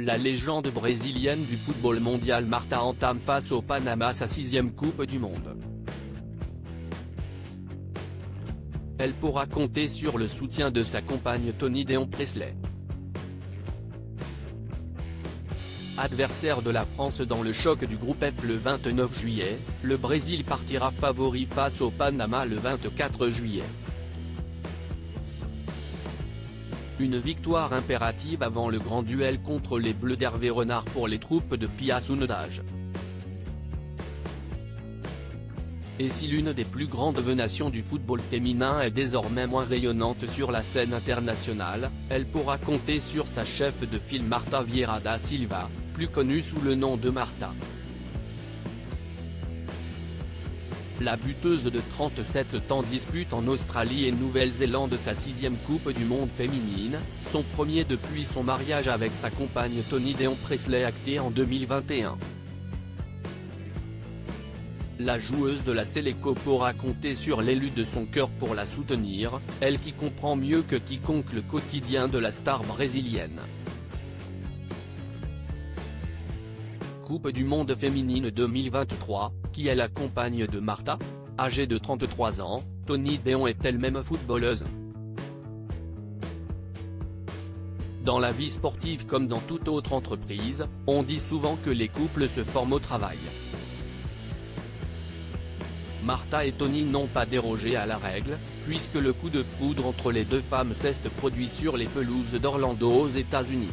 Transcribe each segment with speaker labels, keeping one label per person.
Speaker 1: La légende brésilienne du football mondial Marta entame face au Panama sa 6e Coupe du Monde. Elle pourra compter sur le soutien de sa compagne Toni Deon Presley. Adversaire de la France dans le choc du groupe F le 29 juillet, le Brésil partira favori face au Panama le 24 juillet. Une victoire impérative avant le grand duel contre les Bleus d'Hervé Renard pour les troupes de Pia Sundhage. Et si l'une des plus grandes nations du football féminin est désormais moins rayonnante sur la scène internationale, elle pourra compter sur sa chef de file Marta Vieira da Silva, plus connue sous le nom de Marta. La buteuse de 37 ans dispute en Australie et Nouvelle-Zélande sa 6e Coupe du Monde féminine, son premier depuis son mariage avec sa compagne Toni Deon Presley acté en 2021. La joueuse de la Seleção pourra compter sur l'élu de son cœur pour la soutenir, elle qui comprend mieux que quiconque le quotidien de la star brésilienne. Coupe du Monde féminine 2023, qui est la compagne de Marta ? Âgée de 33 ans, Toni Deon est elle-même footballeuse. Dans la vie sportive comme dans toute autre entreprise, on dit souvent que les couples se forment au travail. Marta et Toni n'ont pas dérogé à la règle, puisque le coup de foudre entre les deux femmes s'est produit sur les pelouses d'Orlando aux États-Unis.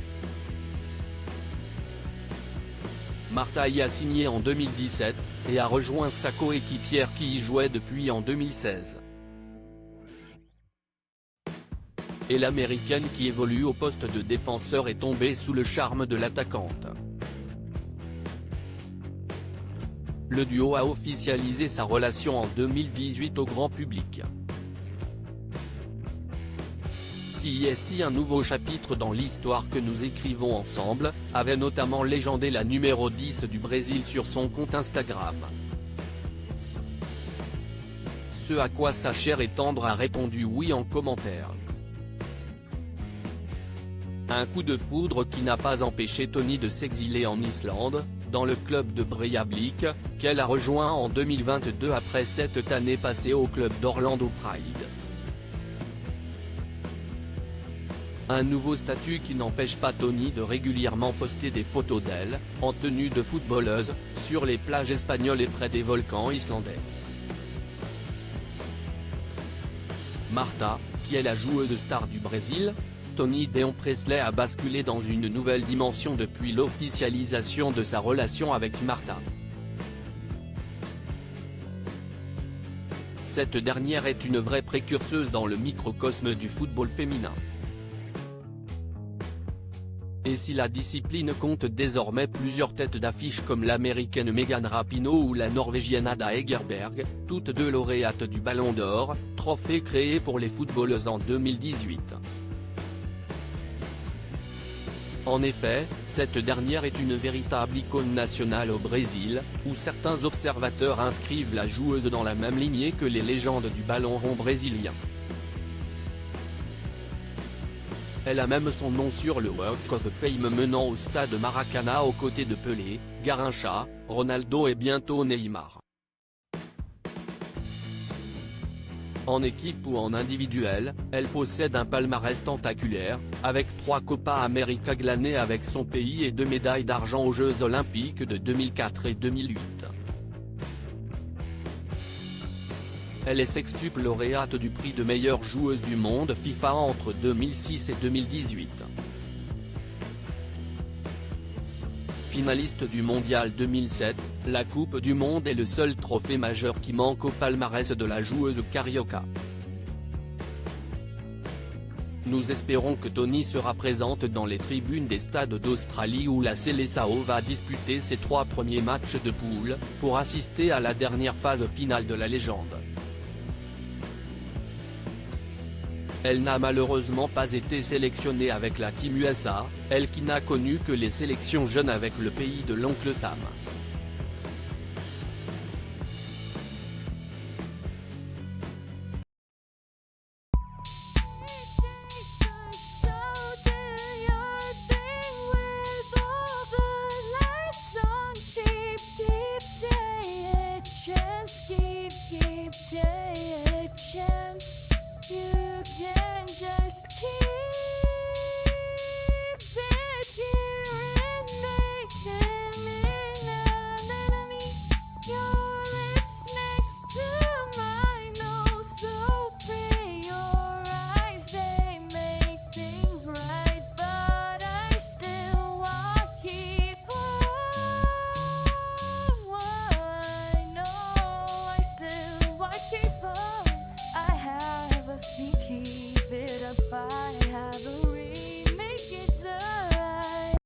Speaker 1: Marta y a signé en 2017, et a rejoint sa coéquipière qui y jouait depuis en 2016. Et l'américaine qui évolue au poste de défenseur est tombée sous le charme de l'attaquante. Le duo a officialisé sa relation en 2018 au grand public. Si est un nouveau chapitre dans l'histoire que nous écrivons ensemble, avait notamment légendé la numéro 10 du Brésil sur son compte Instagram. Ce à quoi sa chère et tendre a répondu oui en commentaire. Un coup de foudre qui n'a pas empêché Toni de s'exiler en Islande, dans le club de Breiðablik, qu'elle a rejoint en 2022 après 7 années passées au club d'Orlando Pride. Un nouveau statut qui n'empêche pas Toni de régulièrement poster des photos d'elle, en tenue de footballeuse, sur les plages espagnoles et près des volcans islandais. Marta, qui est la joueuse star du Brésil, Toni Deon Presley a basculé dans une nouvelle dimension depuis l'officialisation de sa relation avec Marta. Cette dernière est une vraie précurseuse dans le microcosme du football féminin. Et si la discipline compte désormais plusieurs têtes d'affiche comme l'américaine Megan Rapinoe ou la norvégienne Ada Hegerberg, toutes deux lauréates du Ballon d'Or, trophée créé pour les footballeuses en 2018. En effet, cette dernière est une véritable icône nationale au Brésil, où certains observateurs inscrivent la joueuse dans la même lignée que les légendes du ballon rond brésilien. Elle a même son nom sur le Walk of Fame menant au stade Maracanã aux côtés de Pelé, Garrincha, Ronaldo et bientôt Neymar. En équipe ou en individuel, elle possède un palmarès tentaculaire, avec 3 Copa América glanées avec son pays et 2 médailles d'argent aux Jeux Olympiques de 2004 et 2008. Elle est sextuple lauréate du prix de meilleure joueuse du monde FIFA entre 2006 et 2018. Finaliste du Mondial 2007, la Coupe du Monde est le seul trophée majeur qui manque au palmarès de la joueuse carioca. Nous espérons que Toni sera présente dans les tribunes des stades d'Australie où la Seleção va disputer ses 3 premiers matchs de poule, pour assister à la dernière phase finale de la légende. Elle n'a malheureusement pas été sélectionnée avec la Team USA, elle qui n'a connu que les sélections jeunes avec le pays de l'oncle Sam.